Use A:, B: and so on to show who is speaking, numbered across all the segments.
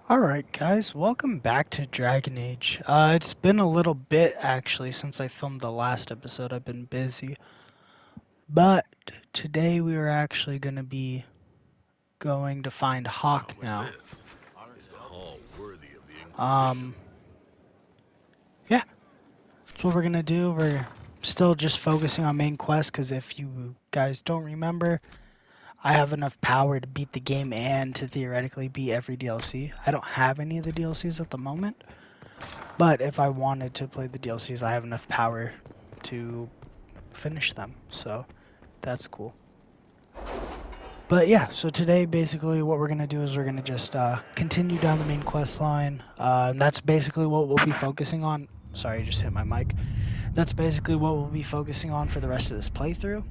A: Alright guys, welcome back to Dragon Age. It's been a little bit actually since I filmed the last episode. I've been busy. But today we are actually going to be going to find HAWKE now.
B: This is a hall worthy of the Inquisition.
A: Um, yeah, that's what we're going to do. We're still just focusing on main quest because if you guys don't remember, I have enough power to beat the game and to theoretically beat every DLC. I don't have any of the DLCs at the moment. But if I wanted to play the DLCs, I have enough power to finish them. So that's cool. But yeah, so today basically what we're going to do is we're going to just continue down the main quest line. And that's basically what we'll be focusing on. Sorry, I just hit my mic. That's basically what we'll be focusing on for the rest of this playthrough.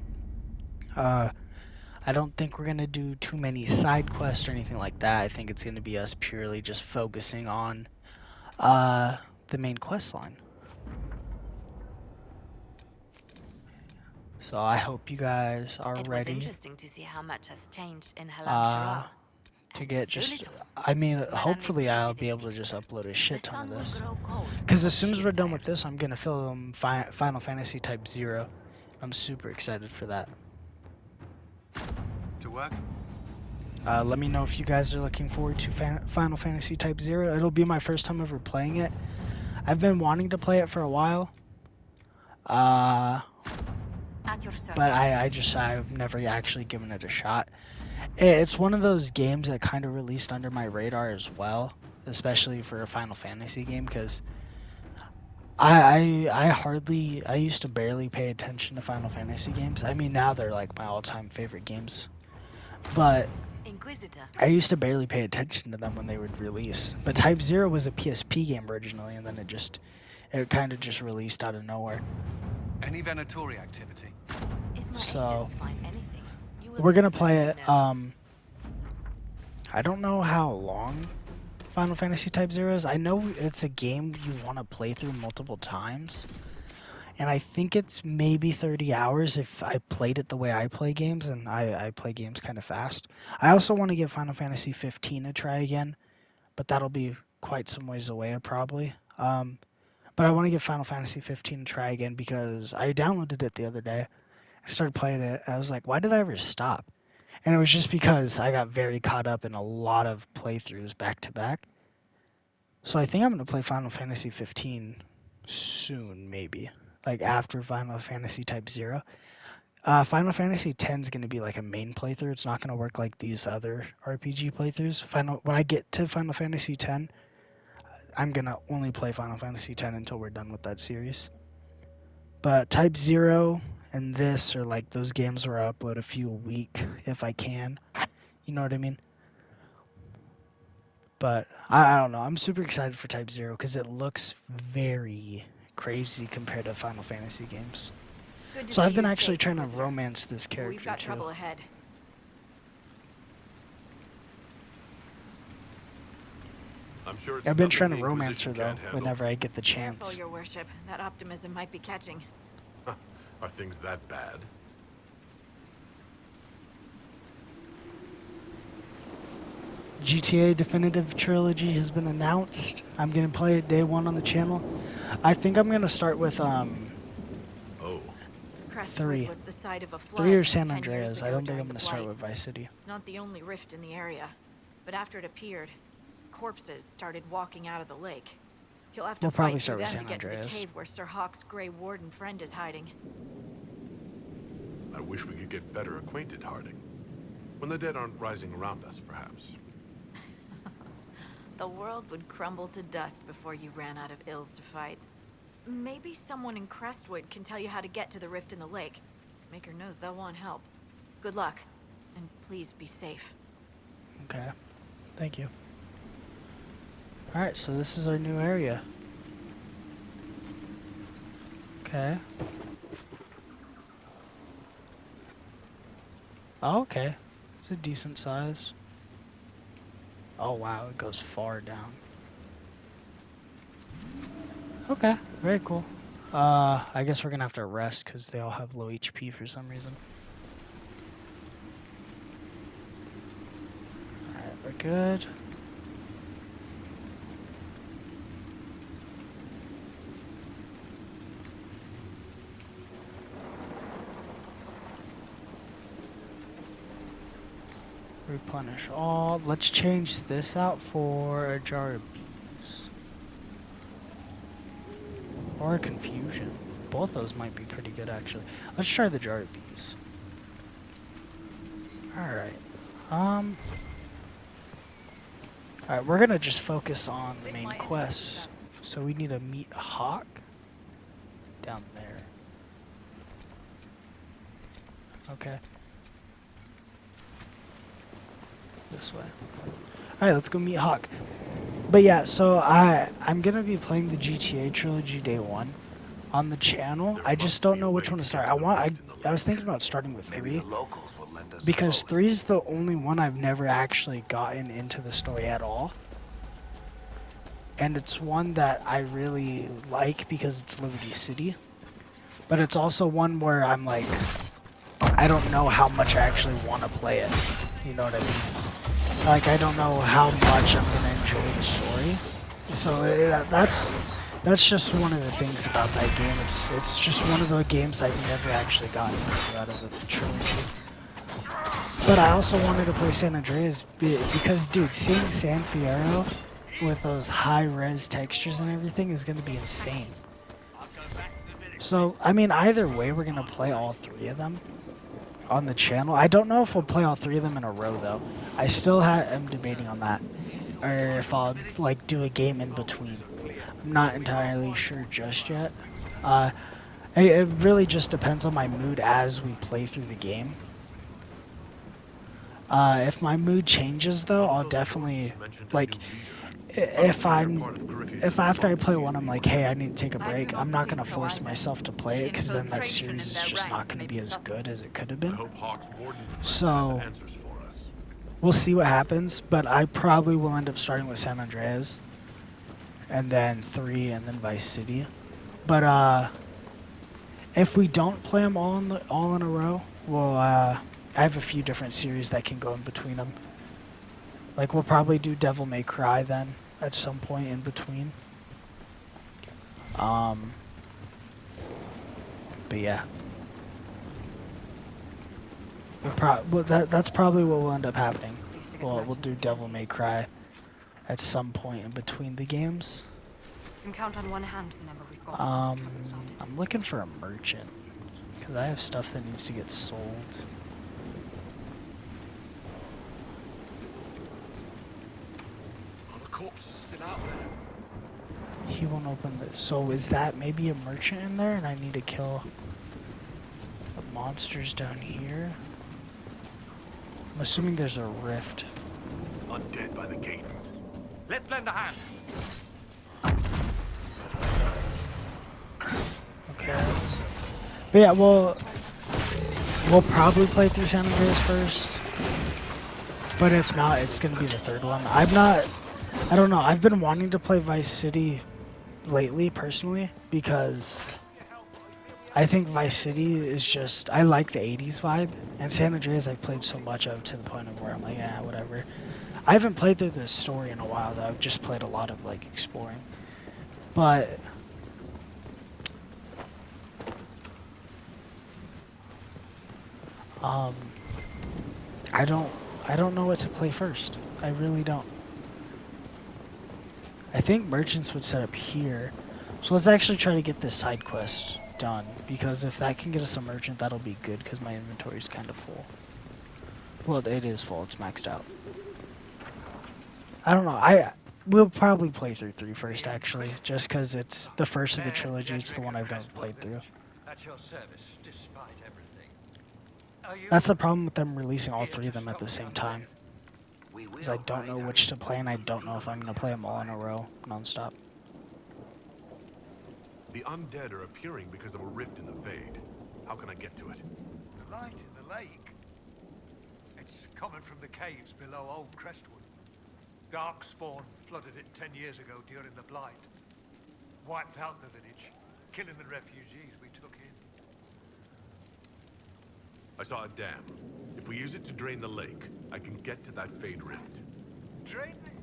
A: I don't think we're going to do too many side quests or anything like that. I think it's going to be us purely just focusing on the main quest line. So I hope you guys are ready.
C: It was interesting to see how much has changed in Halam
A: to get just, I mean, hopefully I'll be able to just upload a shit ton of this. Because as soon as we're done with this, I'm going to film Final Fantasy Type 0. I'm super excited for that.
B: To work?
A: Let me know if you guys are looking forward to Final Fantasy Type 0. It'll be my first time ever playing it. I've been wanting to play it for a while. But I've never actually given it a shot. It's one of those games that kind of released under my radar as well, especially for a Final Fantasy game, because I used to barely pay attention to Final Fantasy games. I mean, now they're like my all-time favorite games, but
C: Inquisitor.
A: I used to barely pay attention to them when they would release. But Type 0 was a PSP game originally, and then it kind of just released out of nowhere.
B: Any Venatori activity?
A: So we're gonna play it. I don't know how long Final Fantasy Type 0 is. I know it's a game you want to play through multiple times, and I think it's maybe 30 hours if I played it the way I play games, and I play games kind of fast. I also want to give Final Fantasy 15 a try again, but that'll be quite some ways away probably. But I want to give Final Fantasy 15 a try again because I downloaded it the other day. I started playing it, and I was like, why did I ever stop? And it was just because I got very caught up in a lot of playthroughs back to back. So I think I'm going to play Final Fantasy 15 soon, maybe. Like after Final Fantasy Type 0. Final Fantasy 10 is going to be like a main playthrough. It's not going to work like these other RPG playthroughs. When I get to Final Fantasy 10, I'm going to only play Final Fantasy 10 until we're done with that series. But Type 0 and this are like those games where I upload a few a week if I can. You know what I mean? But I don't know. I'm super excited for Type 0 because it looks very crazy compared to Final Fantasy games. So I've been actually trying to romance this character
D: We've got
A: too.
D: trouble ahead.
B: I'm sure
A: I've been trying to romance her though, whenever I get the chance.
D: Careful, your worship. That optimism might be catching.
B: Are things that bad?
A: GTA Definitive Trilogy has been announced. I'm gonna play it day one on the channel. I think I'm gonna start with
B: Oh.
A: 3.
D: Was the site of a flood
A: 3 or San
D: 10 years
A: Andreas. I
D: ago
A: don't think
D: during
A: I'm gonna
D: the
A: start
D: Blight.
A: with Vice City.
D: It's not the only rift in the area, but after it appeared, corpses started walking out of the lake. You'll have to
A: We'll probably
D: fight
A: start
D: through
A: with
D: them to
A: San
D: get to the
A: Andreas.
D: cave where Sir Hawke's Grey Warden friend is hiding.
B: I wish we could get better acquainted, Harding. When the dead aren't rising around us, perhaps.
D: The world would crumble to dust before you ran out of ills to fight. Maybe someone in Crestwood can tell you how to get to the rift in the lake. Maker knows they'll want help. Good luck, and please be safe.
A: Okay. Thank you. Alright, so this is our new area. Okay. Oh, okay. It's a decent size. Oh wow, it goes far down. Okay, very cool. I guess we're gonna have to rest because they all have low HP for some reason. Alright, we're good. replenish all. Let's change this out for a jar of bees. Or a confusion. Both those might be pretty good, actually. Let's try the jar of bees. Alright. Alright, we're gonna just focus on the main quest. So we need to meet HAWKE down there. Okay. This way. Alright, let's go meet HAWKE. But yeah, so I'm gonna be playing the GTA trilogy day one on the channel. I just don't know which one to start. I was thinking about starting with 3 because 3 is the only one I've never actually gotten into the story at all. And it's one that I really like because it's Liberty City. But it's also one where I'm like, I don't know how much I actually want to play it. You know what I mean? Like, I don't know how much I'm going to enjoy the story. So that's just one of the things about that game. It's just one of the games I've never actually gotten into out of the trilogy. But I also wanted to play San Andreas because, dude, seeing San Fierro with those high-res textures and everything is going to be insane. So, I mean, either way, we're going to play all 3 of them on the channel. I don't know if we'll play all 3 of them in a row, though. I still am debating on that. Or if I'll, like, do a game in between. I'm not entirely sure just yet. It really just depends on my mood as we play through the game. If my mood changes, though, I'll definitely, like, if after I play one I'm like, hey, I need to take a break, I'm not going to force myself to play it, because then that series is just not going to be as good as it could have been. So, we'll see what happens, but I probably will end up starting with San Andreas, and then 3, and then Vice City. But, if we don't play them all in a row, we'll, I have a few different series that can go in between them. Like, we'll probably do Devil May Cry then, at some point in between. But yeah. That's probably what will end up happening. We'll do Devil May Cry at some point in between the games.
C: You can count on one hand the number we've got.
A: I'm looking for a merchant, because I have stuff that needs to get sold. He won't open this. So is that maybe a merchant in there and I need to kill the monsters down here? I'm assuming there's a rift.
B: Undead by the gates.
E: Let's lend a hand.
A: Okay. But yeah, we'll probably play through San Andreas first. But if not, it's gonna be the 3rd one. I don't know. I've been wanting to play Vice City lately, personally, because I think Vice City is just, I like the 80s vibe, and San Andreas I've played so much of to the point of where I'm like, yeah, whatever. I haven't played through the story in a while, though. I've just played a lot of, like, exploring. But I don't know what to play first. I really don't. I think merchants would set up here. So let's actually try to get this side quest done, because if that can get us a merchant, that'll be good, because my inventory is kind of full. Well, it is full. It's maxed out. I don't know. We'll probably play through 3 first, actually, just because it's the first of the trilogy. It's the one I've never played through.
E: At your service, despite everything.
A: That's the problem with them releasing all 3 of them at the same time. Because I don't know which to play, and I don't know if I'm going to play them all in a row, non-stop.
B: The undead are appearing because of a rift in the Fade. How can I get to it?
E: The light in the lake. It's coming from the caves below Old Crestwood. Darkspawn flooded it 10 years ago during the Blight. Wiped out the village, killing the refugees we took in.
B: I saw a dam. If we use it to drain the lake, I can get to that Fade rift.
E: Drain it?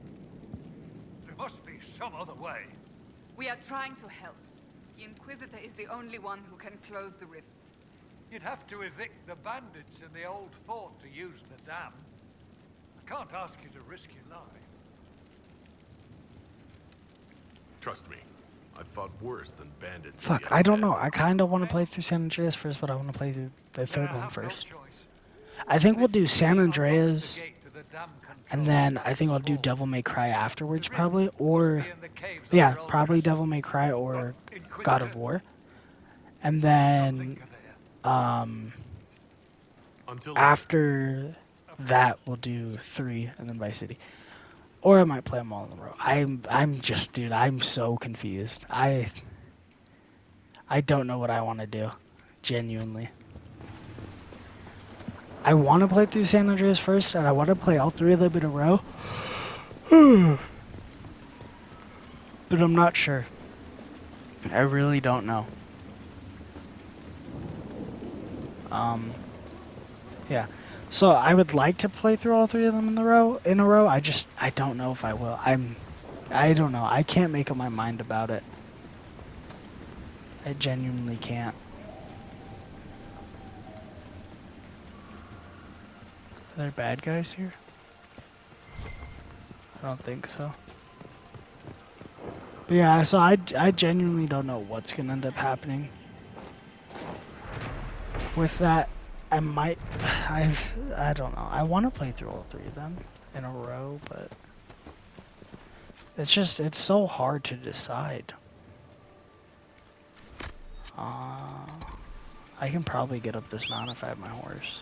E: There must be some other way.
F: We are trying to help. The Inquisitor is the only one who can close the rifts.
E: You'd have to evict the bandits in the old fort to use the dam. Can't ask you to risk your life.
B: Trust me, I've fought worse than bandits.
A: Fuck, I don't know. I kind of want to play through San Andreas first, but I want to play through the third one first. I think we'll do San Andreas, and then I think I'll do Devil May Cry afterwards, probably. Or, yeah, probably Devil May Cry or God of War. And then, after that, we'll do 3, and then Vice City. Or I might play them all in a row. I'm just, dude, I'm so confused. I don't know what I want to do, genuinely. I want to play through San Andreas first, and I want to play all 3 of them in a row. But I'm not sure. I really don't know. Yeah. So I would like to play through all 3 of them in a row. I don't know if I will. I don't know. I can't make up my mind about it. I genuinely can't. Are there bad guys here? I don't think so. But yeah, so I genuinely don't know what's gonna end up happening with that. I don't know. I want to play through all 3 of them in a row, but it's so hard to decide. I can probably get up this mountain if I have my horse.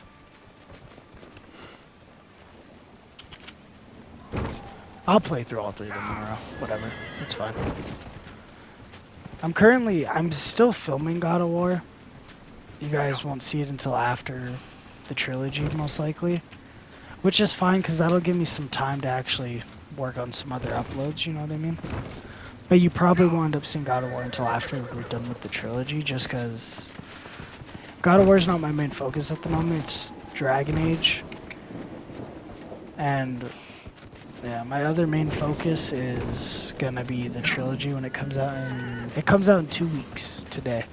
A: I'll play through all 3 of them in a row. Whatever. It's fine. I'm still filming God of War. You guys won't see it until after the trilogy, most likely. Which is fine, because that'll give me some time to actually work on some other uploads, you know what I mean? But you probably won't end up seeing God of War until after we're done with the trilogy, just because God of War is not my main focus at the moment. It's Dragon Age. And yeah, my other main focus is gonna be the trilogy when it comes out in 2 weeks today.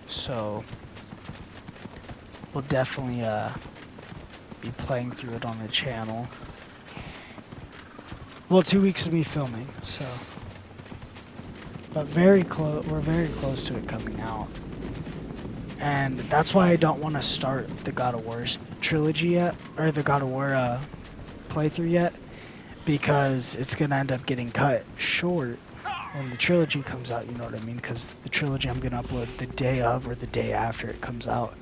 A: So we'll definitely be playing through it on the channel. Well, 2 weeks of me filming, so. But we're very close to it coming out. And that's why I don't want to start the God of War trilogy yet, or the God of War playthrough yet, because it's gonna end up getting cut short when the trilogy comes out, you know what I mean? Because the trilogy I'm gonna upload the day of or the day after it comes out.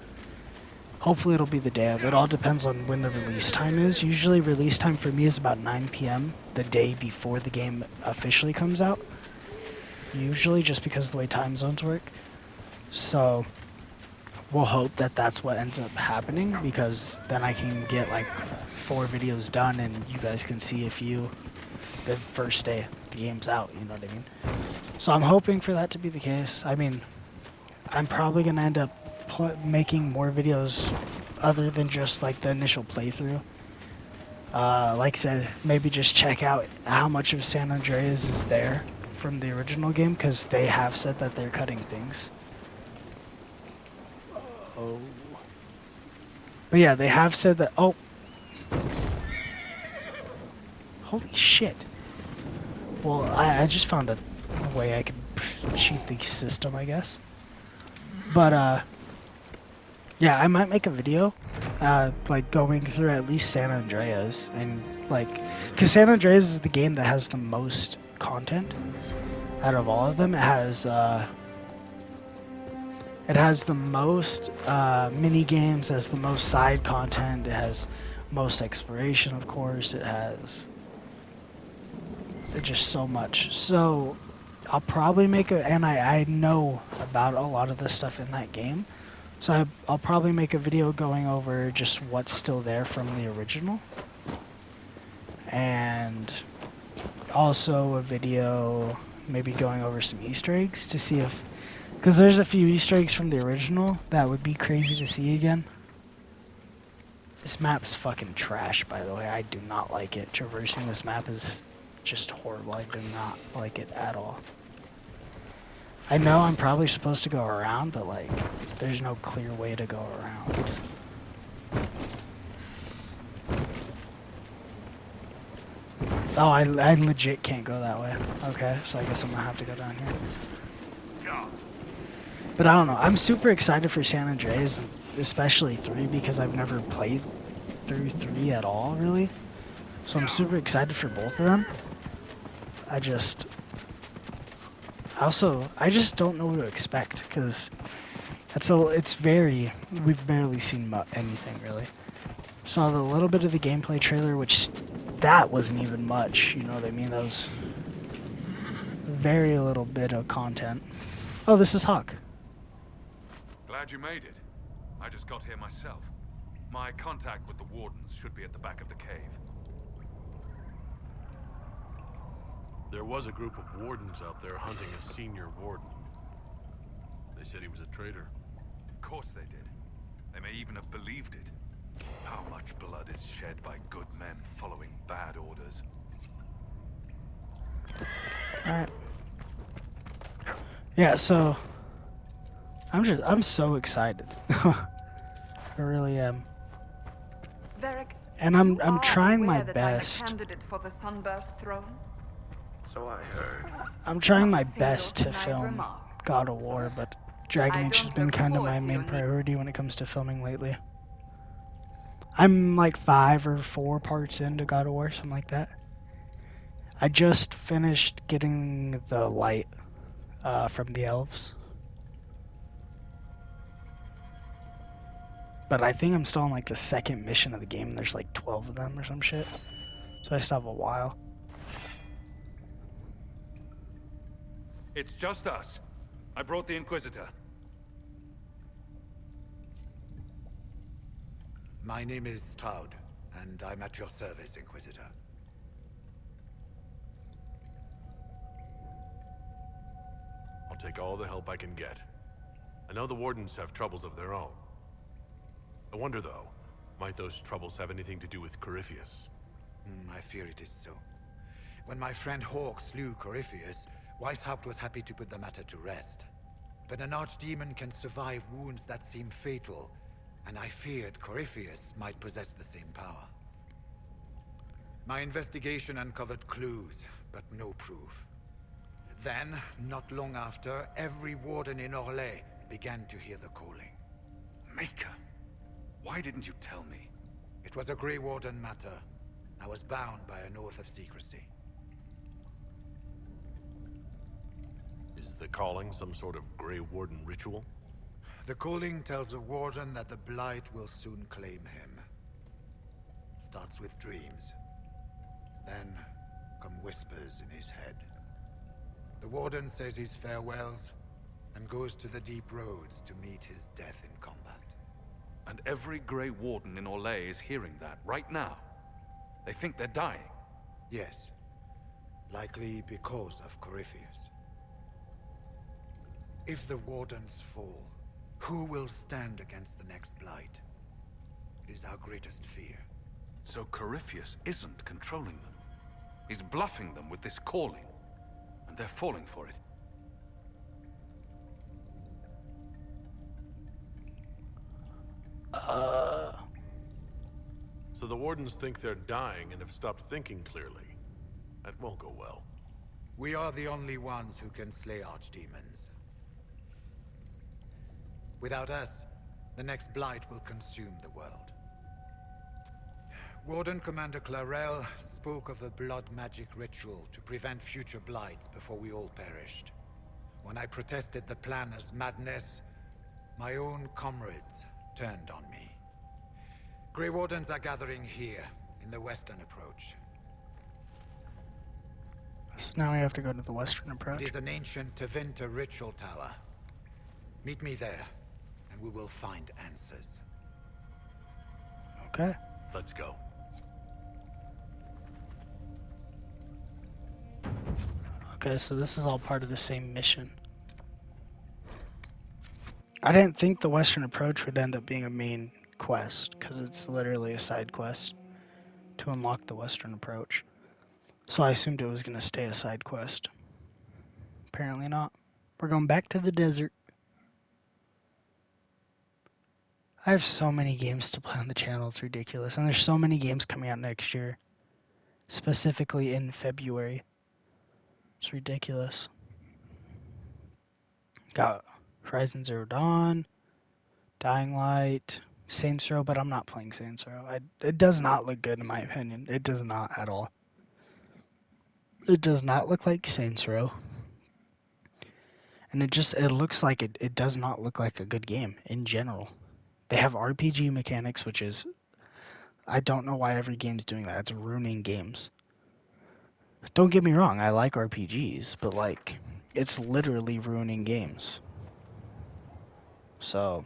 A: Hopefully it'll be the day of. It all depends on when the release time is. Usually release time for me is about 9 p.m. the day before the game officially comes out. Usually, just because of the way time zones work. So we'll hope that that's what ends up happening, because then I can get like 4 videos done and you guys can see a few the first day the game's out, you know what I mean? So I'm hoping for that to be the case. I mean, I'm probably going to end up making more videos other than just like the initial playthrough. Like I said, maybe just check out how much of San Andreas is there from the original game, because they have said that they're cutting things. Oh. But yeah, they have said that. Oh. Holy shit. Well, I just found a way I could cheat the system, I guess. But, yeah, I might make a video, like, going through at least San Andreas, and, like, because San Andreas is the game that has the most content out of all of them. It has the most mini games, has the most side content, it has most exploration, of course, it has just so much. So I'll probably make and I know about a lot of the stuff in that game, so I'll probably make a video going over just what's still there from the original, and also a video maybe going over some Easter eggs to see if, because there's a few Easter eggs from the original that would be crazy to see again. This map's fucking trash, by the way. I do not like it. Traversing this map is just horrible. I do not like it at all. I know I'm probably supposed to go around, but like, there's no clear way to go around. Oh, I legit can't go that way. Okay, so I guess I'm gonna have to go down here. But I don't know. I'm super excited for San Andreas, especially 3, because I've never played through 3 at all, really. So I'm super excited for both of them. I just don't know what to expect, because we've barely seen anything really. Saw the little bit of the gameplay trailer, which that wasn't even much, you know what I mean? That was very little bit of content. Oh, this is HAWKE.
G: Glad you made it. I just got here myself. My contact with the wardens should be at the back of the cave.
B: There was a group of wardens out there hunting a senior warden. They said he was a traitor.
G: Of course they did. They may even have believed it. How much blood is shed by good men following bad orders?
A: Alright. Yeah, so I'm so excited. I really am.
F: Varric,
A: And
F: you
A: I'm
F: are
A: trying my
F: aware that I'm a
A: best.
F: candidate for the Sunburst throne?
B: So I heard.
A: I'm trying my
F: Not a single
A: best to
F: snide
A: film
F: remark.
A: God of War, but Dragon
F: I
A: Age has
F: don't
A: been
F: look
A: kind of
F: forward
A: my
F: to
A: main
F: your
A: priority when it comes to filming lately. I'm like 5 or 4 parts into God of War, something like that. I just finished getting the light from the elves. But I think I'm still on like the second mission of the game. There's like 12 of them or some shit. So I still have a while.
G: It's just us. I brought the Inquisitor.
E: My name is Toud, and I'm at your service, Inquisitor.
B: I'll take all the help I can get. I know the wardens have troubles of their own. I wonder though, might those troubles have anything to do with Corypheus?
E: I fear it is so. When my friend HAWKE slew Corypheus, Weishaupt was happy to put the matter to rest. But an archdemon can survive wounds that seem fatal, and I feared Corypheus might possess the same power. My investigation uncovered clues, but no proof. Then, not long after, every warden in Orlais began to hear the calling.
G: Maker, why didn't you tell me?
E: It was a Grey Warden matter. I was bound by an oath of secrecy.
B: Is the calling some sort of Grey Warden ritual?
E: The calling tells a warden that the Blight will soon claim him. It starts with dreams. Then come whispers in his head. The warden says his farewells and goes to the deep roads to meet his death in combat.
G: And every Grey Warden in Orlais is hearing that right now. They think they're dying.
E: Yes. Likely because of Corypheus. If the wardens fall, who will stand against the next Blight? It is our greatest fear.
G: So Corypheus isn't controlling them. He's bluffing them with this calling. And they're falling for it.
B: So the wardens think they're dying and have stopped thinking clearly. That won't go well.
E: We are the only ones who can slay archdemons. Without us, the next Blight will consume the world. Warden Commander Clarel spoke of a blood magic ritual to prevent future Blights before we all perished. When I protested the plan as madness, my own comrades turned on me. Grey Wardens are gathering here, in the western approach.
A: So now we have to go to the western approach.
E: It is an ancient Tevinter ritual tower. Meet me there, and we will find answers.
A: Okay.
B: Let's go.
A: Okay, so this is all part of the same mission. I didn't think the western approach would end up being a main quest, because it's literally a side quest to unlock the western approach. So I assumed it was going to stay a side quest. Apparently not. We're going back to the desert. I have so many games to play on the channel, it's ridiculous. And there's so many games coming out next year. specifically in February. It's ridiculous. Got Horizon Zero Dawn, Dying Light, Saints Row, but I'm not playing Saints Row. It does not look good in my opinion. It does not at all. It does not look like Saints Row. And it looks like it does not look like a good game in general. They have RPG mechanics, which is, I don't know why every game's doing that. It's ruining games. Don't get me wrong, I like RPGs, but like, it's literally ruining games. So,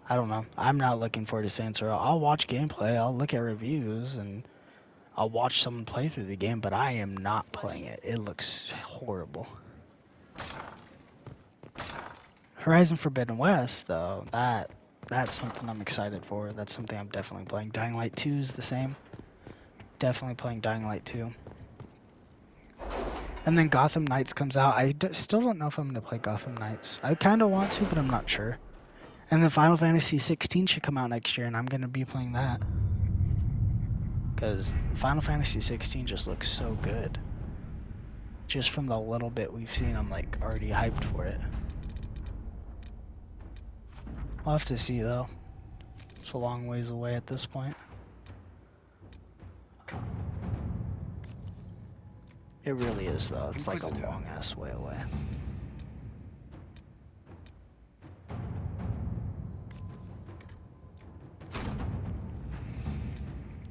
A: I don't know. I'm not looking forward to Saints Row. I'll watch gameplay, I'll look at reviews, and I'll watch someone play through the game, but I am not playing it. It looks horrible. Horizon Forbidden West, though, that's something I'm excited for. That's something I'm definitely playing. Dying Light 2 is the same. Definitely playing Dying Light 2. And then Gotham Knights comes out. Still don't know if I'm going to play Gotham Knights. I kind of want to, but I'm not sure. And then Final Fantasy 16 should come out next year, and I'm going to be playing that. Because Final Fantasy 16 just looks so good. Just from the little bit we've seen, I'm like already hyped for it. We'll have to see though. It's a long ways away at this point. It really is though. It's like a long ass way away.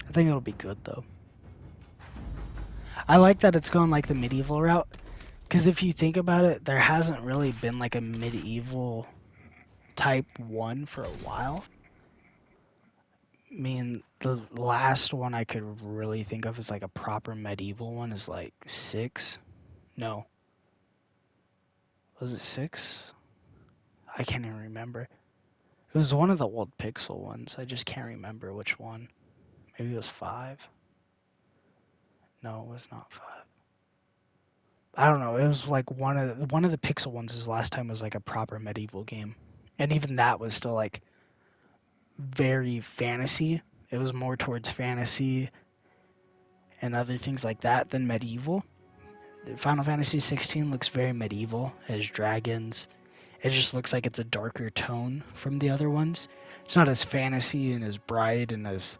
A: I think it'll be good though. I like that it's going like the medieval route. Because if you think about it, there hasn't really been like a medieval type 1 for a while. I mean, the last one I could really think of as like a proper medieval one is like 6. No. Was it 6? I can't even remember. It was one of the old Pixel ones. I just can't remember which one. Maybe it was 5? No, it was not 5. I don't know. It was like one of the Pixel ones. His last time was like a proper medieval game. And even that was still like very fantasy. It was more towards fantasy and other things like that than medieval. Final Fantasy 16 looks very medieval. It has dragons. It just looks like it's a darker tone from the other ones. It's not as fantasy and as bright and as...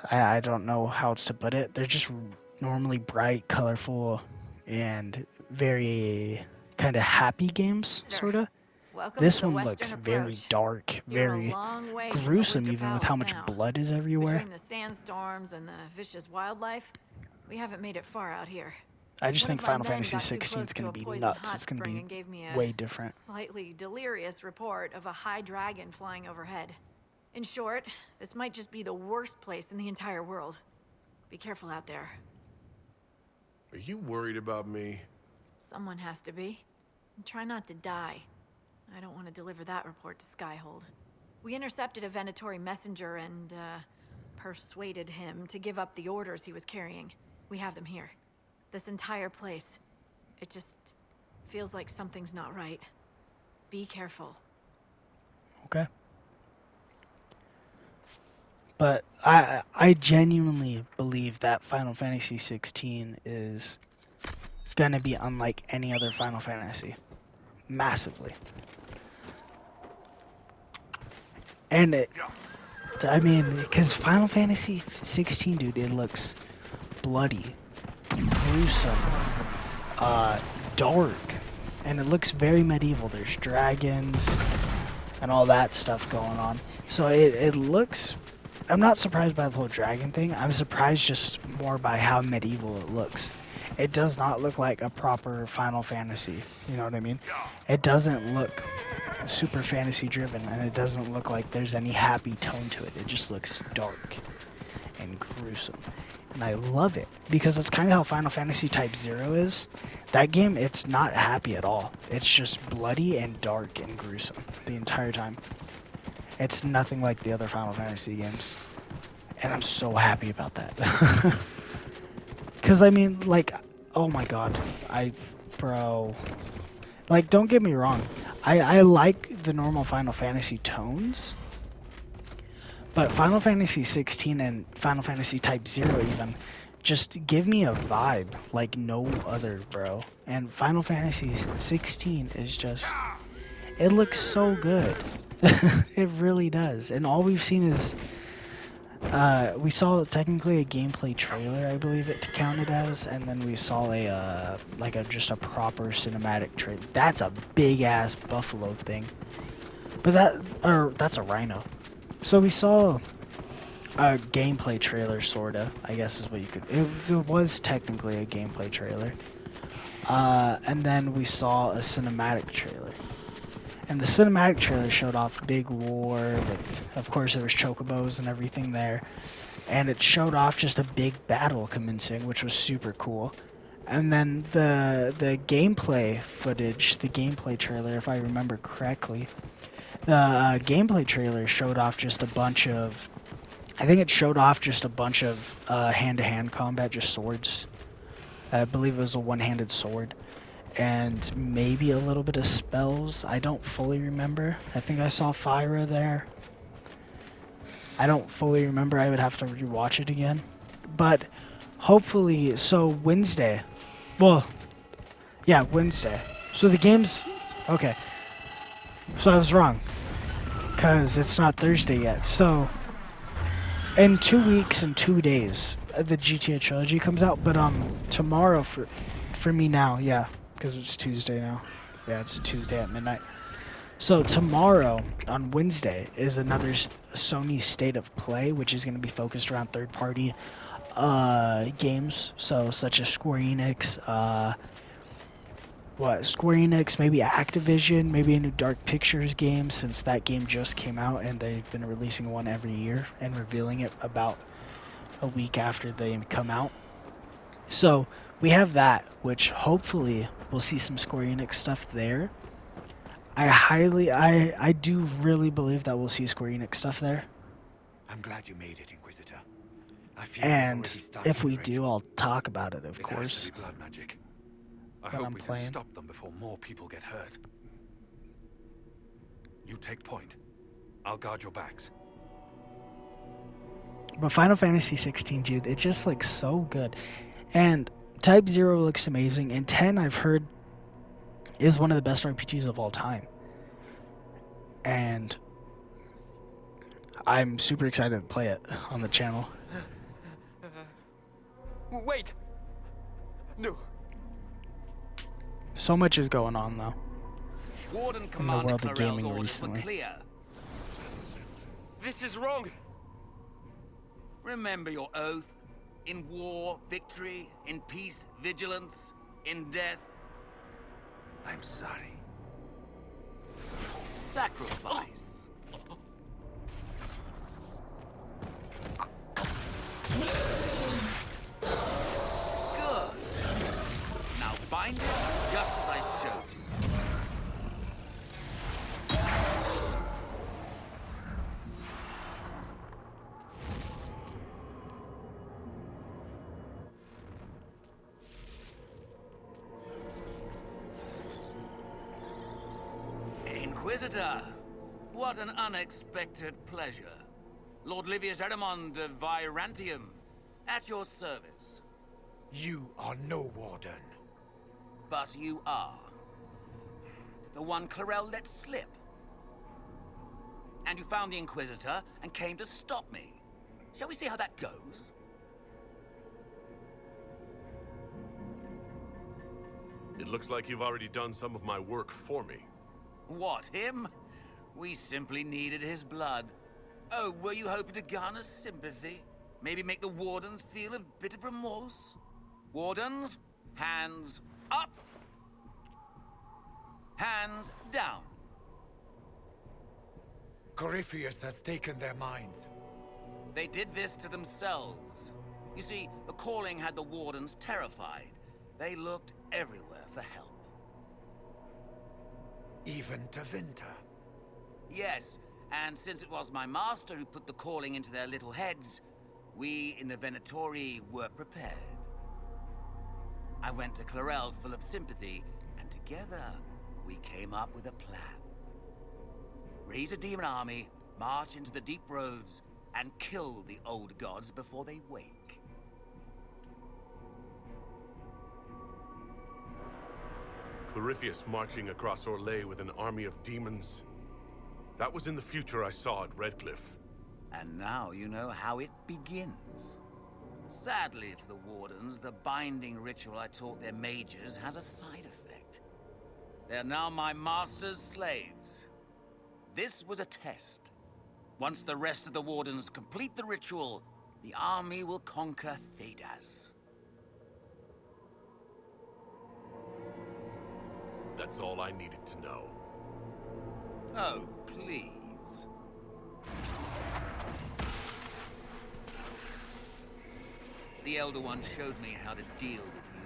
A: I don't know how else to put it. They're just normally bright, colorful, and very kind of happy games, sort of. This one looks very dark, very gruesome, even with how much blood is everywhere.
D: Between the sandstorms and the vicious wildlife, we haven't made it far out here.
A: I just think Final Fantasy 16 is going to be nuts. It's going to be way different.
D: Slightly delirious report of a high dragon flying overhead. In short, this might just be the worst place in the entire world. Be careful out there.
B: Are you worried about me?
D: Someone has to be. And try not to die. I don't want to deliver that report to Skyhold. We intercepted a Venatori messenger and, persuaded him to give up the orders he was carrying. We have them here. This entire place. It just feels like something's not right. Be careful.
A: Okay. But I genuinely believe that Final Fantasy 16 is gonna be unlike any other Final Fantasy. Massively. And I mean, because Final Fantasy 16, dude, it looks bloody, gruesome, dark, and it looks very medieval. There's dragons and all that stuff going on. So it looks... I'm not surprised by the whole dragon thing. I'm surprised just more by how medieval it looks. It does not look like a proper Final Fantasy. You know what I mean? It doesn't look super fantasy driven, and it doesn't look like there's any happy tone to it. It just looks dark and gruesome. And I love it, because it's kind of how Final Fantasy Type 0 is. That game, it's not happy at all. It's just bloody and dark and gruesome the entire time. It's nothing like the other Final Fantasy games. And I'm so happy about that. Because, I mean, like, oh my god. Bro. Like, don't get me wrong. I like the normal Final Fantasy tones. But Final Fantasy 16 and Final Fantasy Type 0 even just give me a vibe like no other, bro. And Final Fantasy 16 is just, it looks so good. It really does. And all we've seen is, we saw technically a gameplay trailer, I believe it counted as, and then we saw a, just a proper cinematic trailer. That's a big ass buffalo thing. But that's a rhino. So we saw a gameplay trailer, sorta, I guess is what you could, it was technically a gameplay trailer. And then we saw a cinematic trailer. And the cinematic trailer showed off big war, with, of course there was chocobos and everything there. And it showed off just a big battle commencing, which was super cool. And then the gameplay footage, the gameplay trailer, if I remember correctly, the gameplay trailer showed off just a bunch of, I think it showed off just a bunch of hand-to-hand combat, just swords. I believe it was a one-handed sword. And maybe a little bit of spells. I don't fully remember. I think I saw Fyra there. I don't fully remember. I would have to rewatch it again. But hopefully, so Wednesday. Well, yeah, Wednesday. So the game's, okay. So I was wrong. Because it's not Thursday yet. So in 2 weeks and 2 days, the GTA trilogy comes out. But tomorrow for me now, yeah. Because it's Tuesday now. Yeah, it's Tuesday at midnight. So tomorrow, on Wednesday, is another Sony State of Play, which is going to be focused around third-party games. So, such as Square Enix, Square Enix, maybe Activision, maybe a new Dark Pictures game, since that game just came out, and they've been releasing one every year and revealing it about a week after they come out. So, we have that, which hopefully we'll see some Square Enix stuff there. I do really believe that we'll see Square Enix stuff there.
H: I'm glad you made it, Inquisitor. I feel
A: And if we do, I'll talk about it, of course.
G: It has to be blood magic. I
A: When
G: hope
A: I'm
G: we
A: playing.
G: can stop them before more people get hurt. You take point. I'll guard your backs.
A: But Final Fantasy 16, dude, it just looks so good. And Type 0 looks amazing, and 10, I've heard, is one of the best RPGs of all time. And I'm super excited to play it on the channel.
H: Wait! No.
A: So much is going on, though,
H: Warden
A: in the
H: Commander
A: world of
H: Clarel's
A: gaming
H: orders were
A: recently.
H: clear. This is wrong. Remember your oath. In war, victory. In peace, vigilance. In death, I'm sorry. Sacrifice. Good. Now bind it just as I showed you. Inquisitor, what an unexpected pleasure. Lord Livius Erimond of Virantium, at your service.
E: You are no warden.
H: But you are. The one Clarel let slip. And you found the Inquisitor and came to stop me. Shall we see how that goes?
B: It looks like you've already done some of my work for me.
H: What, him? We simply needed his blood. Oh, were you hoping to garner sympathy? Maybe make the Wardens feel a bit of remorse? Wardens, hands up! Hands down.
E: Corypheus has taken their minds.
H: They did this to themselves. You see, the calling had the Wardens terrified. They looked everywhere for help.
E: Even to Vinter.
H: Yes, and since it was my master who put the calling into their little heads, we in the Venatori were prepared. I went to Clarel full of sympathy, and together we came up with a plan. Raise a demon army, march into the deep roads, and kill the old gods before they wake.
B: Corypheus marching across Orlais with an army of demons. That was in the future I saw at Redcliffe.
H: And now you know how it begins. Sadly for the Wardens, the binding ritual I taught their mages has a side effect. They're now my master's slaves. This was a test. Once the rest of the Wardens complete the ritual, the army will conquer Thedas.
B: That's all I needed to know.
H: Oh, please. The Elder One showed me how to deal with you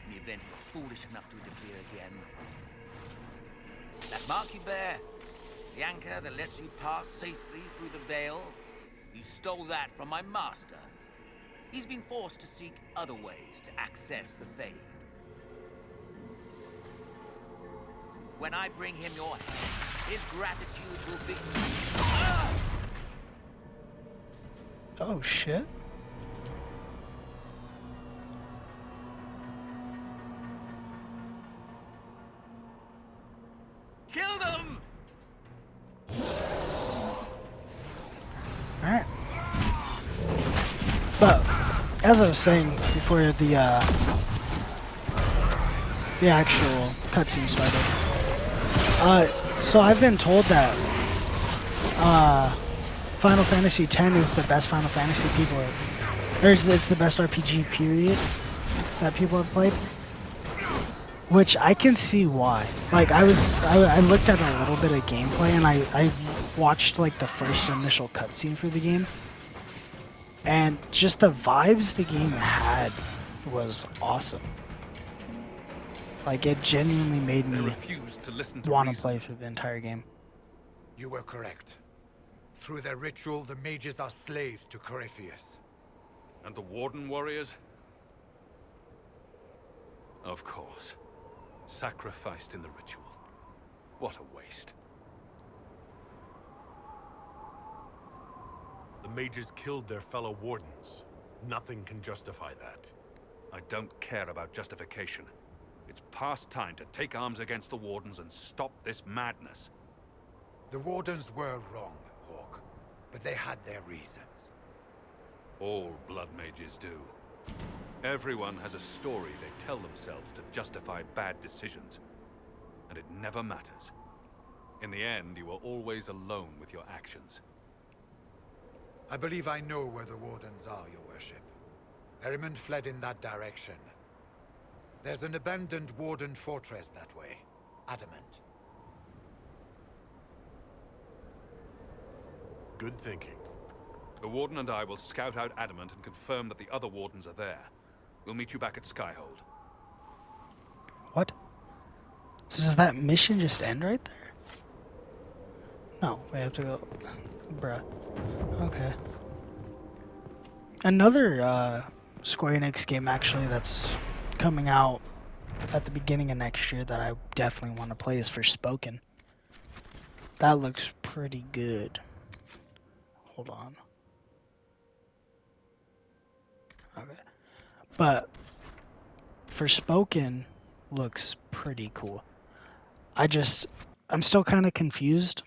H: in the event you're foolish enough to interfere again. That mark you bear, the anchor that lets you pass safely through the veil, you stole that from my master. He's been forced to seek other ways to access the Fade. When I bring him your head, his gratitude will be... Ah!
A: Oh shit.
H: Kill them!
A: Alright. But as I was saying before the actual cutscene started, so I've been told that Final Fantasy X is the best Final Fantasy people have, or it's the best RPG period that people have played. Which I can see why. Like I looked at a little bit of gameplay and I watched like the first initial cutscene for the game. And just the vibes the game had was awesome. Like it genuinely made me want to play through the entire game.
E: You were correct. Through their ritual, the mages are slaves to Corypheus.
G: And the Warden warriors? Of course. Sacrificed in the ritual. What a waste.
B: The mages killed their fellow wardens. Nothing can justify that.
G: I don't care about justification. It's past time to take arms against the Wardens and stop this madness.
E: The Wardens were wrong, Hawke, but they had their reasons.
G: All blood mages do. Everyone has a story they tell themselves to justify bad decisions. And it never matters. In the end, you are always alone with your actions.
E: I believe I know where the Wardens are, Your Worship. Erimond fled in that direction. There's an abandoned Warden fortress that way. Adamant.
B: Good thinking.
G: The Warden and I will scout out Adamant and confirm that the other Wardens are there. We'll meet you back at Skyhold.
A: What? So does that mission just end right there? No, we have to go... Bruh. Okay. Another Square Enix game actually that's coming out at the beginning of next year that I definitely want to play is Forspoken. That looks pretty good. Hold on. Okay. But Forspoken looks pretty cool. I'm still kind of confused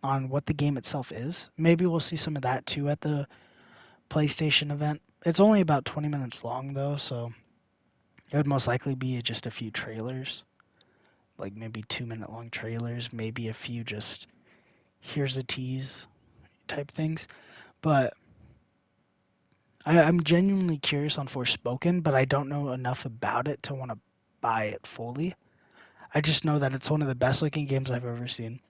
A: on what the game itself is. Maybe we'll see some of that too at the PlayStation event. It's only about 20 minutes long though, so it would most likely be just a few trailers. Like maybe 2-minute long trailers, maybe a few just here's a tease type things. But I'm genuinely curious on Forspoken, but I don't know enough about it to want to buy it fully. I just know that it's one of the best looking games I've ever seen.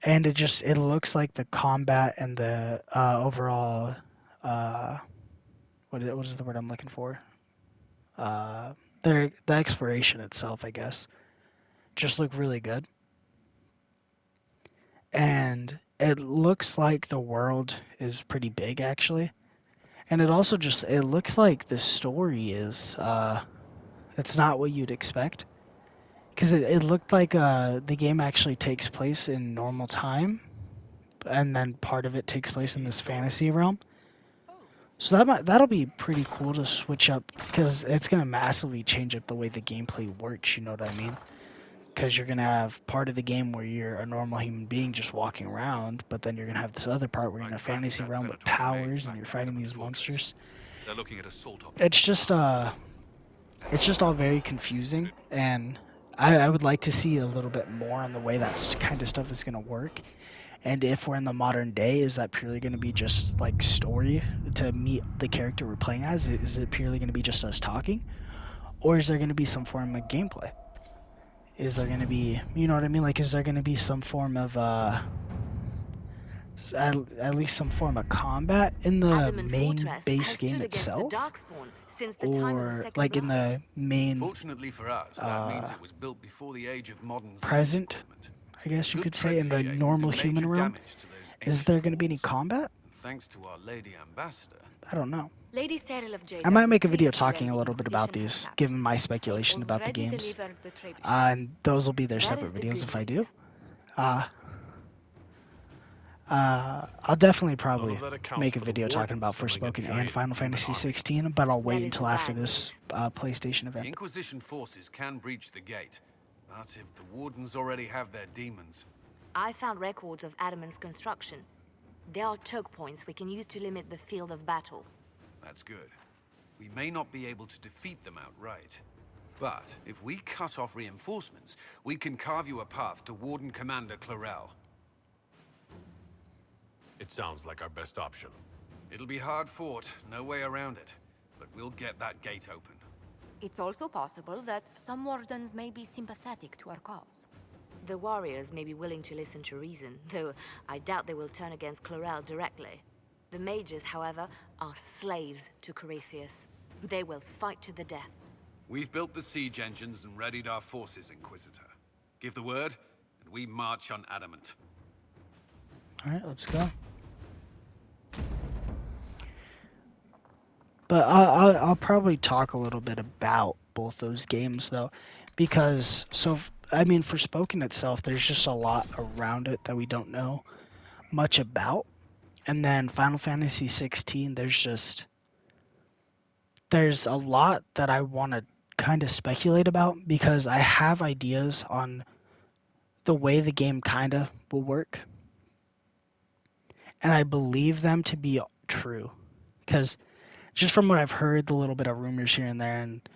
A: And it looks like the combat and the overall what is the word I'm looking for? The exploration itself, I guess, just look really good. And it looks like the world is pretty big actually. And it also it looks like the story is it's not what you'd expect. Because it looked like the game actually takes place in normal time, and then part of it takes place in this fantasy realm. So that'll be pretty cool to switch up, because it's gonna massively change up the way the gameplay works. You know what I mean? Because you're gonna have part of the game where you're a normal human being just walking around, but then you're gonna have this other part where you're in a fantasy realm with powers and you're fighting these monsters.
G: They're looking at assault
A: It's just all very confusing, and I would like to see a little bit more on the way that kind of stuff is gonna work. And if we're in the modern day, is that purely going to be just like story to meet the character we're playing as? Is it purely going to be just us talking? Or is there going to be some form of gameplay? Is there going to be, you know what I mean? Like, is there going to be some form of, at least some form of combat in the main base game itself? Or like in the main
G: Fortunately for us, that means it was built before the age of modern
A: present, I guess you could say, in the normal human realm? Is there going to be any combat?
G: Thanks to our lady ambassador.
A: I don't know.
C: Lady Cyril of Jade
A: I might make a video talking a little bit about these, given my speculation about the games. And those will be their separate videos if I do. I'll definitely probably make a video talking about Forspoken and Final Fantasy 16, but I'll wait until after this PlayStation
G: The
A: event.
G: Inquisition forces can breach the gate, but if the Wardens already have their demons...
I: I found records of Adamant's construction. There are choke points we can use to limit the field of battle.
G: That's good. We may not be able to defeat them outright. But if we cut off reinforcements, we can carve you a path to Warden Commander Clarel.
B: It sounds like our best option.
G: It'll be hard fought, no way around it. But we'll get that gate open.
I: It's also possible that some wardens may be sympathetic to our cause. The warriors may be willing to listen to reason, though I doubt they will turn against Clarel directly. The mages, however, are slaves to Corypheus. They will fight to the death.
G: We've built the siege engines and readied our forces, Inquisitor. Give the word, and we march on Adamant.
A: Alright, let's go. But I'll probably talk a little bit about both those games, though, because, I mean, Forspoken itself, there's just a lot around it that we don't know much about. And then Final Fantasy 16, there's a lot that I want to kind of speculate about, because I have ideas on the way the game kind of will work. And I believe them to be true, because just from what I've heard, the little bit of rumors here and there and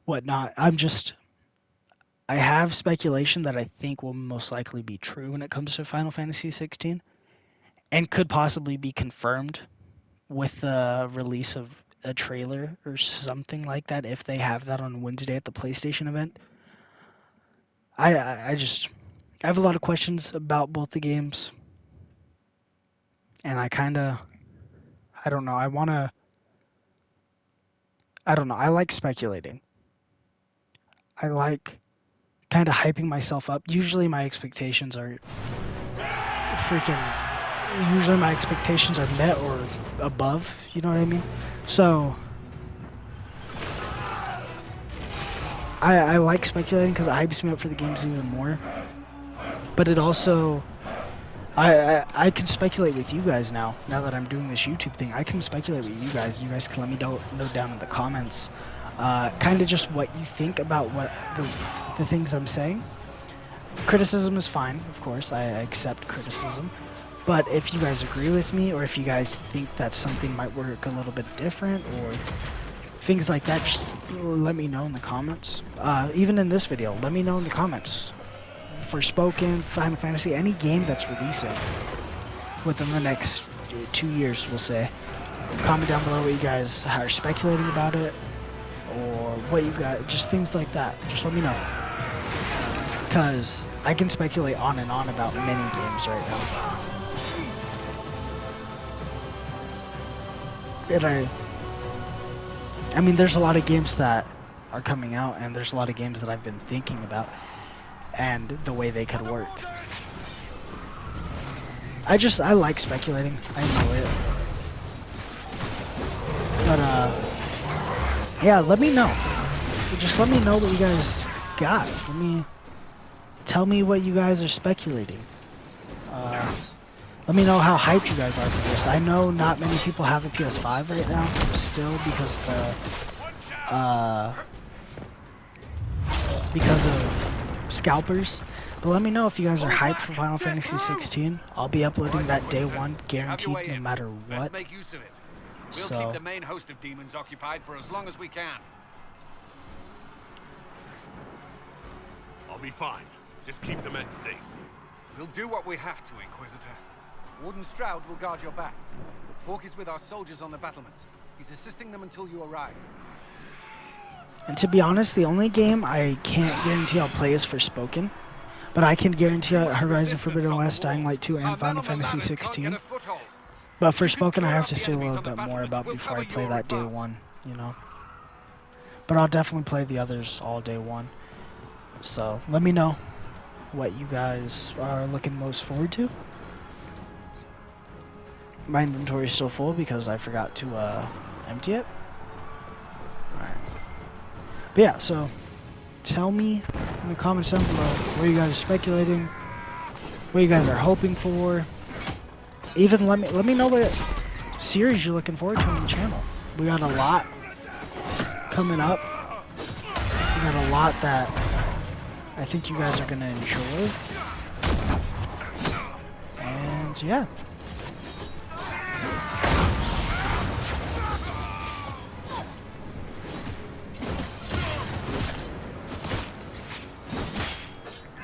A: whatnot, I have speculation that I think will most likely be true when it comes to Final Fantasy 16, and could possibly be confirmed with the release of a trailer or something like that, if they have that on Wednesday at the PlayStation event. I have a lot of questions about both the games, and I like speculating. I like kind of hyping myself up. Usually my expectations are met or above, you know what I mean? So I like speculating because it hypes me up for the games even more. But it also, I can speculate with you guys now that I'm doing this YouTube thing. I can speculate with you guys. You guys can let me know down in the comments kind of just what you think about what the things I'm saying. Criticism is fine, of course. I accept criticism. But if you guys agree with me, or if you guys think that something might work a little bit different, or things like that, just let me know in the comments. Even in this video, let me know in the comments. Forspoken, Final Fantasy, any game that's releasing within the next 2 years, we'll say. Comment down below what you guys are speculating about it, or what you got, just things like that. Just let me know. Because I can speculate on and on about many games right now. And I mean, there's a lot of games that are coming out, and there's a lot of games that I've been thinking about, and the way they could work. I like speculating. I enjoy it. But, yeah, let me know. Just let me know what you guys got. Tell me what you guys are speculating. Let me know how hyped you guys are for this. I know not many people have a PS5 right now still because of scalpers. But let me know if you guys are hyped for Final Fantasy 16. I'll be uploading that day one, guaranteed, no matter what.
J: Let's make use of it. We'll keep the main host of demons occupied for as long as we can.
B: I'll be fine. Just keep the men safe.
J: We'll do what we have to, Inquisitor. Warden Stroud will guard your back. HAWKE is with our soldiers on the battlements. He's assisting them until you arrive.
A: And to be honest, the only game I can't guarantee I'll play is Forspoken. But I can guarantee Horizon Forbidden West, Dying Light 2, and Final Fantasy 16. But Forspoken I have to say a little bit more about before I play that day one, you know. But I'll definitely play the others all day one. So, let me know what you guys are looking most forward to. My inventory is still full because I forgot to empty it. Alright. But yeah, so tell me in the comments down below where you guys are speculating, what you guys are hoping for. Even let me know what series you're looking forward to on the channel. We got a lot coming up. We got a lot that I think you guys are gonna enjoy. And yeah.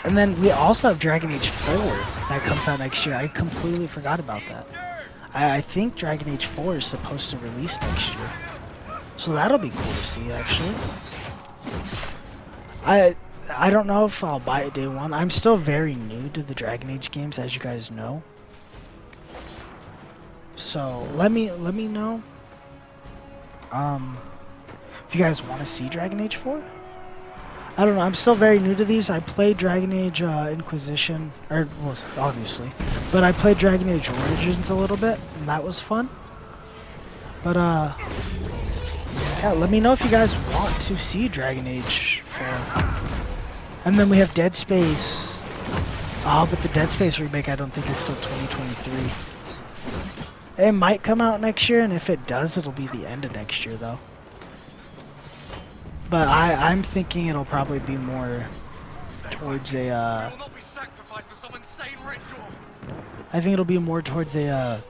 A: And then we also have Dragon Age 4 that comes out next year. I completely forgot about that. I think Dragon Age 4 is supposed to release next year. So that'll be cool to see, actually. I don't know if I'll buy it day one. I'm still very new to the Dragon Age games, as you guys know. So let me know if you guys want to see Dragon Age 4. I don't know, I'm still very new to these. I played Dragon Age Inquisition, well, obviously, but I played Dragon Age Origins a little bit, and that was fun. But, yeah, let me know if you guys want to see Dragon Age 4. And then we have Dead Space. Oh, but the Dead Space remake I don't think is still 2023. It might come out next year, and if it does, it'll be the end of next year, though. But I'm thinking it'll probably be more towards a, I think it'll be more towards a,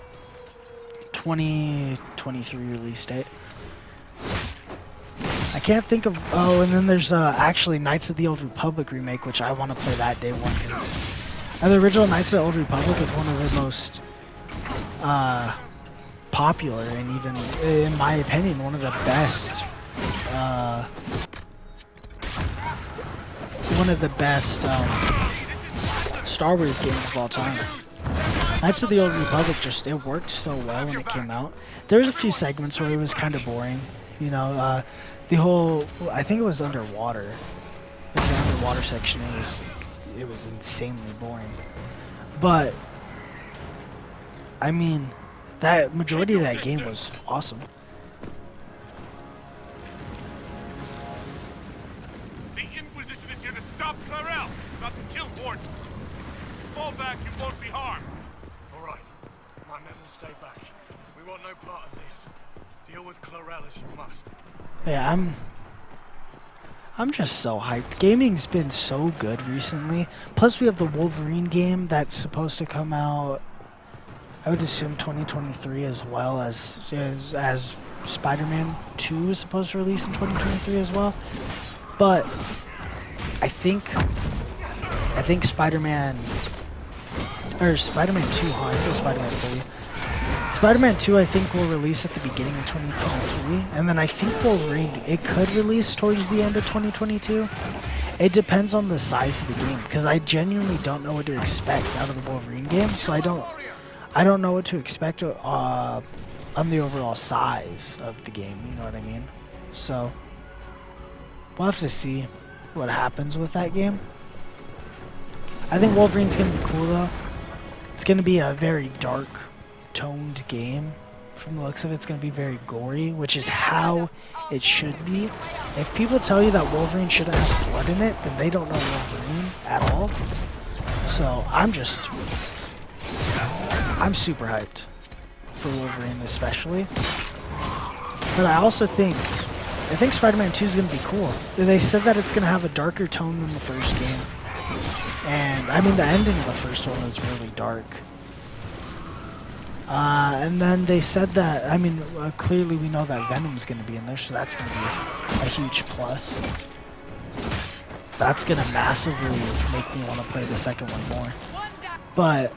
A: 2023 release date. I can't think of, oh, and then there's, actually Knights of the Old Republic remake, which I want to play that day one, because the original Knights of the Old Republic is one of the most, popular, and even, in my opinion, one of the best, Star Wars games of all time. Knights of the Old Republic it worked so well when it came out. There was a few segments where it was kind of boring, you know, the whole, I think it was underwater. The underwater section, it was insanely boring. But, I mean, that majority of that game was awesome.
B: The Inquisition is here to stop Clarel, not to kill Warden. Fall back, you won't be harmed.
E: All right. My men will stay back. We want no part of this. Deal with Clarel as you must.
A: Yeah, I'm just so hyped. Gaming's been so good recently. Plus, we have the Wolverine game that's supposed to come out, I would assume 2023, as well as Spider-Man 2 is supposed to release in 2023 as well. But I think Spider-Man 2, huh? I said Spider-Man 3. Spider-Man 2 I think will release at the beginning of 2023, and then I think Wolverine, it could release towards the end of 2022. It depends on the size of the game, because I genuinely don't know what to expect out of the Wolverine game, so I don't know what to expect on the overall size of the game, you know what I mean? So we'll have to see what happens with that game. I think Wolverine's gonna be cool though. It's gonna be a very dark toned game. From the looks of it, it's going to be very gory, which is how it should be. If people tell you that Wolverine shouldn't have blood in it, then they don't know Wolverine at all. So I'm just I'm super hyped for Wolverine especially. But I also think Spider-Man 2 is going to be cool. They said that it's going to have a darker tone than the first game. And, I mean, the ending of the first one was really dark. And then they said that, I mean, clearly we know that Venom's going to be in there, so that's going to be a huge plus. That's going to massively make me want to play the second one more. But,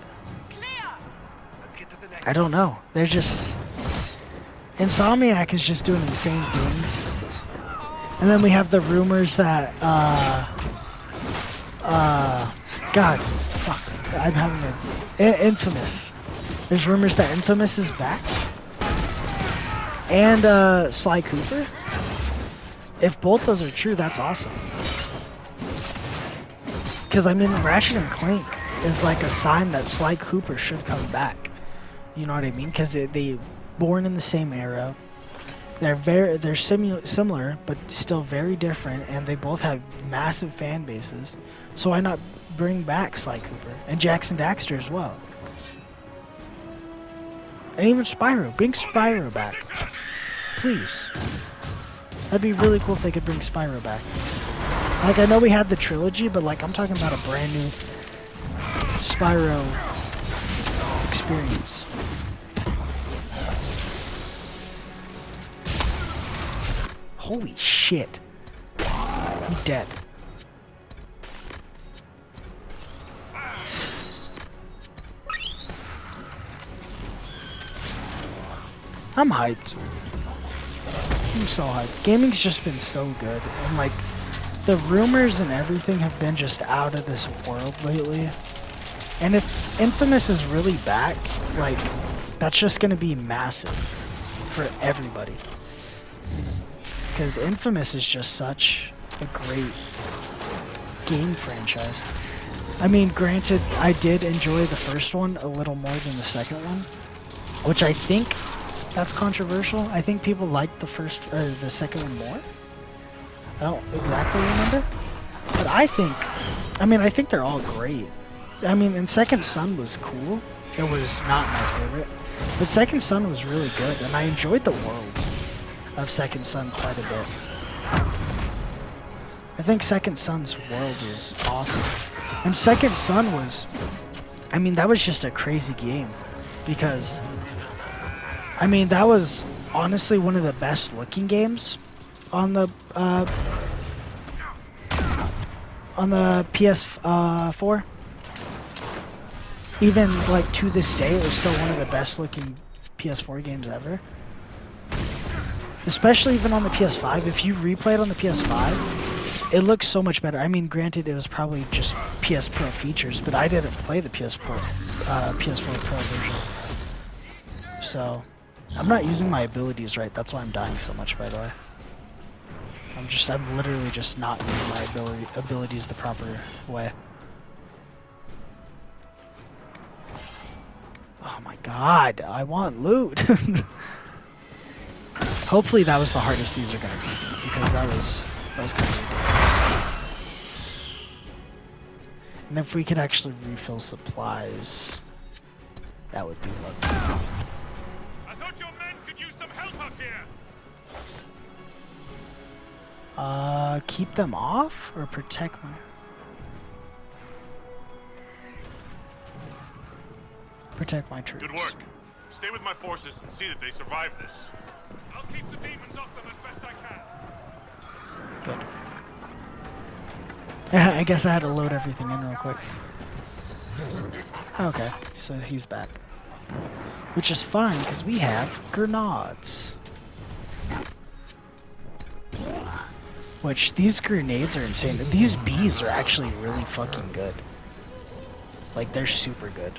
A: I don't know. They're just... Insomniac is just doing insane things. And then we have the rumors that, God, fuck, I'm having Infamous. There's rumors that Infamous is back. And, Sly Cooper. If both those are true, that's awesome. Because, I mean, Ratchet and Clank is like a sign that Sly Cooper should come back. You know what I mean? Because they born in the same era. They're similar, but still very different, and they both have massive fan bases. So why not bring back Sly Cooper and Jackson Daxter as well? And even Spyro. Bring Spyro back, please. That'd be really cool if they could bring Spyro back. Like, I know we had the trilogy, but like I'm talking about a brand new Spyro experience. Holy shit. I'm dead. I'm hyped. I'm so hyped. Gaming's just been so good. And like, the rumors and everything have been just out of this world lately. And if Infamous is really back, like, that's just gonna be massive for everybody. Because Infamous is just such a great game franchise. I mean, granted, I did enjoy the first one a little more than the second one, which I think that's controversial. I think people like the second one more. I don't exactly remember, but I think they're all great. I mean, and Second Son was cool. It was not my favorite, but Second Son was really good, and I enjoyed the world of Second Son quite a bit. I think Second Son's world was awesome. And Second Son was, I mean, that was just a crazy game. Because, I mean, that was honestly one of the best looking games on the PS4. Even, like, to this day, it was still one of the best looking PS4 games ever. Especially even on the PS5. If you replay it on the PS5, it looks so much better. I mean, granted, it was probably just PS Pro features, but I didn't play the PS4 Pro version. So, I'm not using my abilities right. That's why I'm dying so much, by the way. I'm literally just not using my abilities the proper way. Oh my god, I want loot. Hopefully that was the hardest these are gonna be, because that was kind of ridiculous. And if we could actually refill supplies, that would be lovely.
K: I thought your men could use some help up here.
A: Keep them off or protect my... Protect my troops.
K: Good work. Stay with my forces and see that they survive this. I'll keep the demons off them as best I can.
A: Good. Yeah, I guess I had to load everything in real quick. Okay, so he's back. Which is fine, because we have grenades. Which, these grenades are insane. These bees are actually really fucking good. Like, they're super good.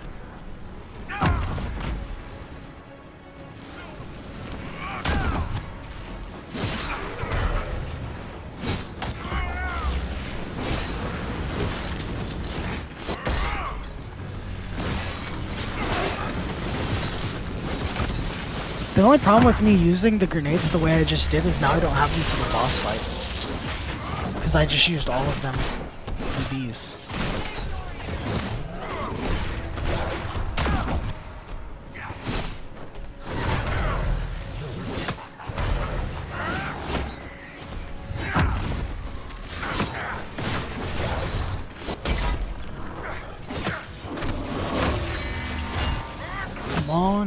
A: The only problem with me using the grenades the way I just did is now I don't have them for the boss fight. Because I just used all of them for these.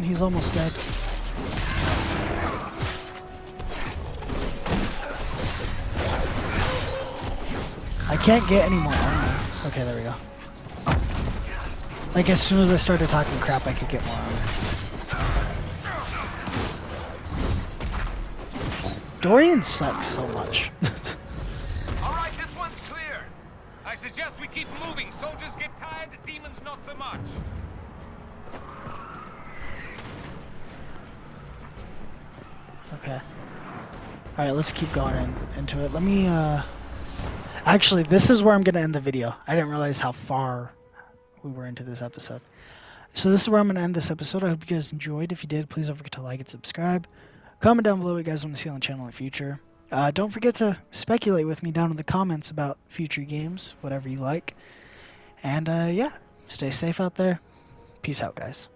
A: he's almost dead. I can't get any more armor. Okay, there we go. Like, as soon as I started talking crap, I could get more armor. Dorian sucks so much.
J: Alright, this one's clear. I suggest we keep moving. Soldiers get tired, the demons not so much.
A: Okay. Alright, let's keep going into it. Let me, actually, this is where I'm going to end the video. I didn't realize how far we were into this episode. So this is where I'm going to end this episode. I hope you guys enjoyed. If you did, please don't forget to like and subscribe. Comment down below what you guys want to see on the channel in the future. Don't forget to speculate with me down in the comments about future games, whatever you like. And yeah, stay safe out there. Peace out, guys.